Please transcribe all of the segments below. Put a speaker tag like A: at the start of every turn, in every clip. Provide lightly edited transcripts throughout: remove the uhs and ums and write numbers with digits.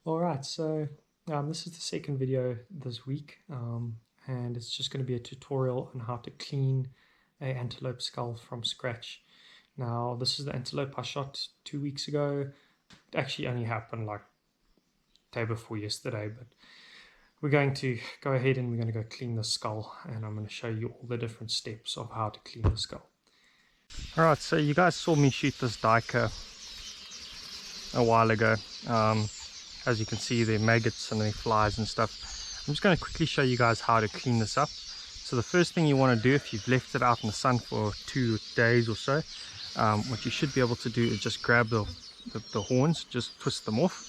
A: Alright, so this is the second video this week, and it's just going to be a tutorial on how to clean a antelope skull from scratch. Now, this is the antelope I shot 2 weeks ago. It actually only happened like day before yesterday, but we're going to go ahead and we're going to go clean the skull, and I'm going to show you all the different steps of how to clean the skull. Alright, so you guys saw me shoot this diker a while ago. As you can see, there are maggots and there are flies and stuff. I'm just going to quickly show you guys how to clean this up. So the first thing you want to do, if you've left it out in the sun for 2 days or so, what you should be able to do is just grab the horns, just twist them off.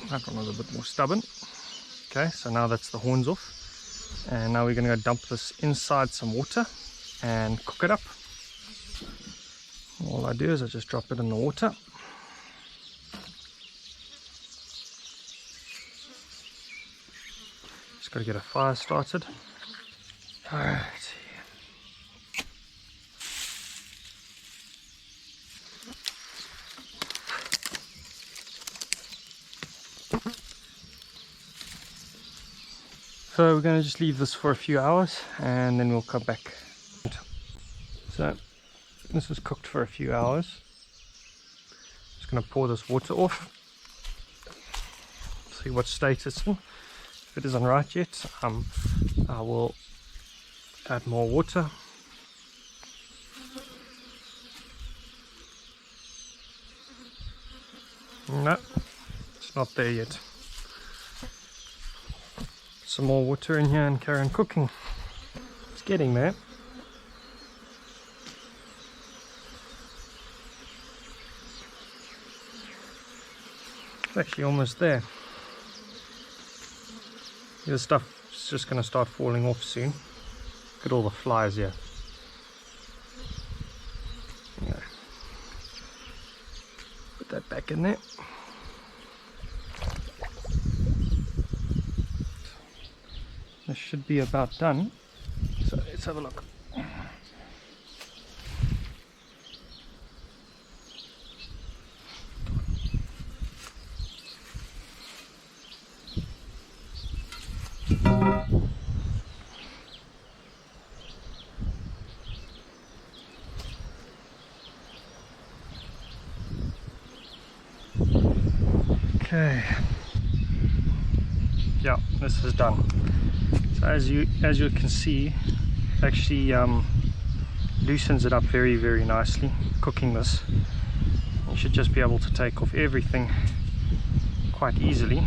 A: That one was a bit more stubborn. Okay, so now that's the horns off. And now we're going to go dump this inside some water and cook it up. All I do is I just drop it in the water. Just got to get a fire started. Alright. So we're going to just leave this for a few hours and then we'll come back. So this is cooked for a few hours. Just going to pour this water off. See what state it's in. If it isn't right yet, I will add more water. No, it's not there yet. Some more water in here and carry on cooking. It's getting there. It's actually almost there. This stuff is just going to start falling off soon. Look at all the flies here. Yeah. Put that back in there. This should be about done. So let's have a look. Okay. Yeah, this is done. So as you can see, actually loosens it up very, very nicely. Cooking this, you should just be able to take off everything quite easily.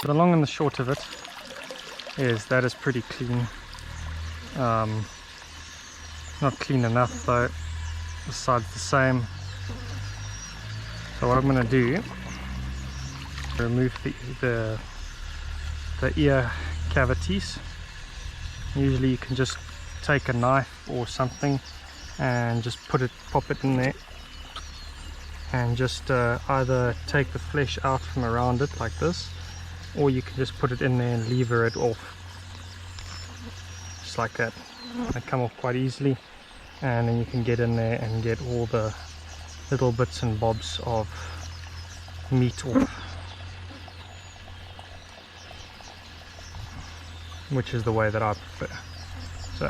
A: So the long and the short of it is that is pretty clean. Not clean enough though. The side's the same. So what I'm going to do, remove the ear cavities. Usually you can just take a knife or something and just pop it in there, and just either take the flesh out from around it like this, or you can just put it in there and lever it off just like that. They come off quite easily, and then you can get in there and get all the little bits and bobs of meat off, which is the way that I prefer. So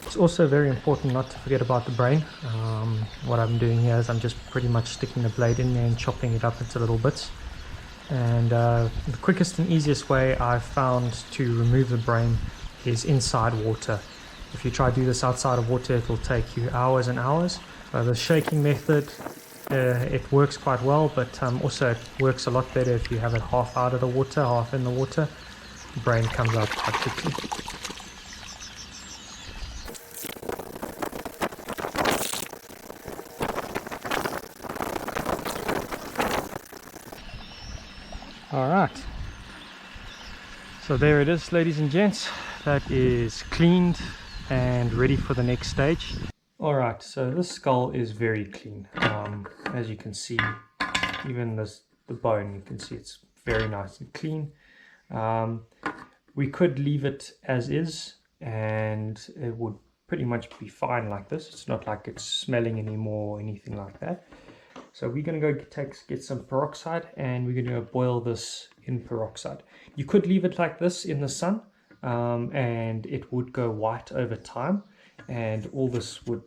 A: it's also very important not to forget about the brain. What I'm doing here is I'm just pretty much sticking the blade in there and chopping it up into little bits. And the quickest and easiest way I've found to remove the brain is inside water. If you try to do this outside of water, it will take you hours and hours. The shaking method, it works quite well, but also it works a lot better if you have it half out of the water, half in the water. The brain comes out quite quickly. Alright, so there it is, ladies and gents. That is cleaned and ready for the next stage. Alright, so this skull is very clean. As you can see, even the bone, you can see it's very nice and clean. We could leave it as is and it would pretty much be fine like this. It's not like it's smelling anymore or anything like that. So we're going to go get some peroxide, and we're going to boil this in peroxide. You could leave it like this in the sun, and it would go white over time, and all this would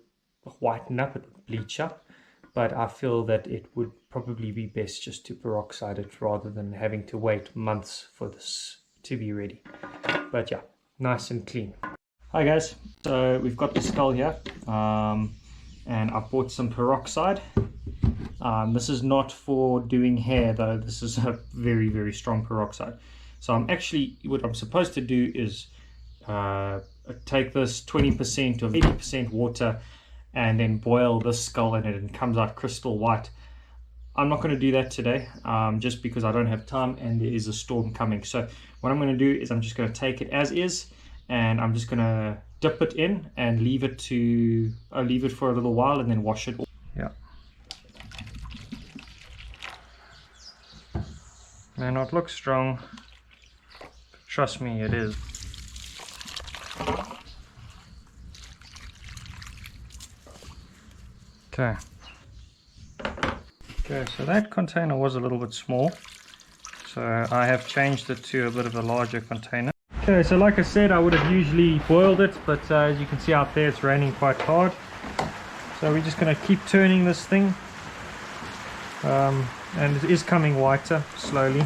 A: whiten up, it would bleach up. But I feel that it would probably be best just to peroxide it rather than having to wait months for this to be ready. But yeah, nice and clean. Hi guys, so we've got the skull here, and I bought some peroxide. This is not for doing hair though. This is a very, very strong peroxide. So what I'm supposed to do is take this 20% of 80% water and then boil this skull in it, and it comes out crystal white. I'm not going to do that today, just because I don't have time and there is a storm coming. So what I'm going to do is I'm just going to take it as is, and I'm just going to dip it in and leave it for a little while and then wash it. Yeah. May not look strong, but trust me, it is. Okay. Okay, so that container was a little bit small, so I have changed it to a bit of a larger container. Okay, so like I said, I would have usually boiled it, but as you can see out there, it's raining quite hard. So we're just going to keep turning this thing. And it is coming whiter slowly,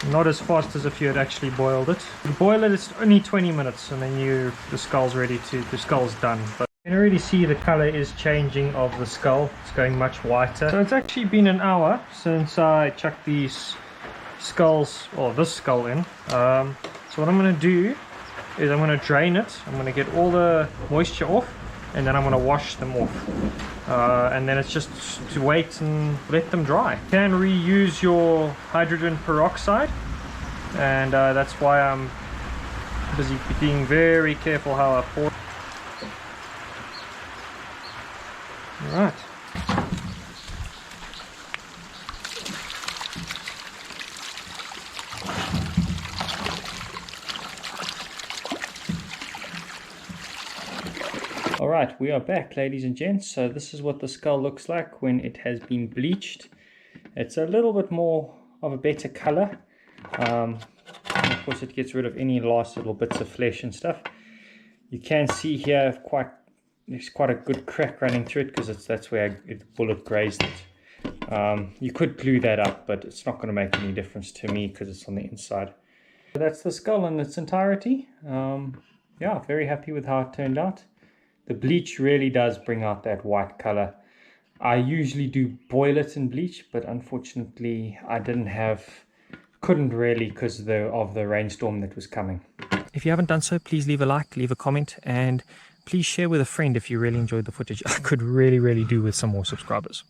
A: not as fast as if you had actually boiled it. You boil it, it's only 20 minutes, and then the skull's done. But you can already see the color is changing of the skull. It's going much whiter. So it's actually been an hour since I chucked these skulls, or this skull in. So what I'm going to do is I'm going to drain it. I'm going to get all the moisture off, and then I'm going to wash them off. And then it's just to wait and let them dry. You can reuse your hydrogen peroxide, and that's why I'm busy being very careful how I pour. Alright. Alright, we are back, ladies and gents. So this is what the skull looks like when it has been bleached. It's a little bit more of a better color. And of course it gets rid of any last little bits of flesh and stuff. You can see here there's quite a good crack running through it, because that's where the bullet grazed it. You could glue that up, but it's not going to make any difference to me because it's on the inside. So that's the skull in its entirety. Yeah, very happy with how it turned out. The bleach really does bring out that white color. I usually do boil it in bleach, but unfortunately I couldn't really because of the rainstorm that was coming. If you haven't done so, please leave a like, leave a comment, and please share with a friend if you really enjoyed the footage. I could really do with some more subscribers.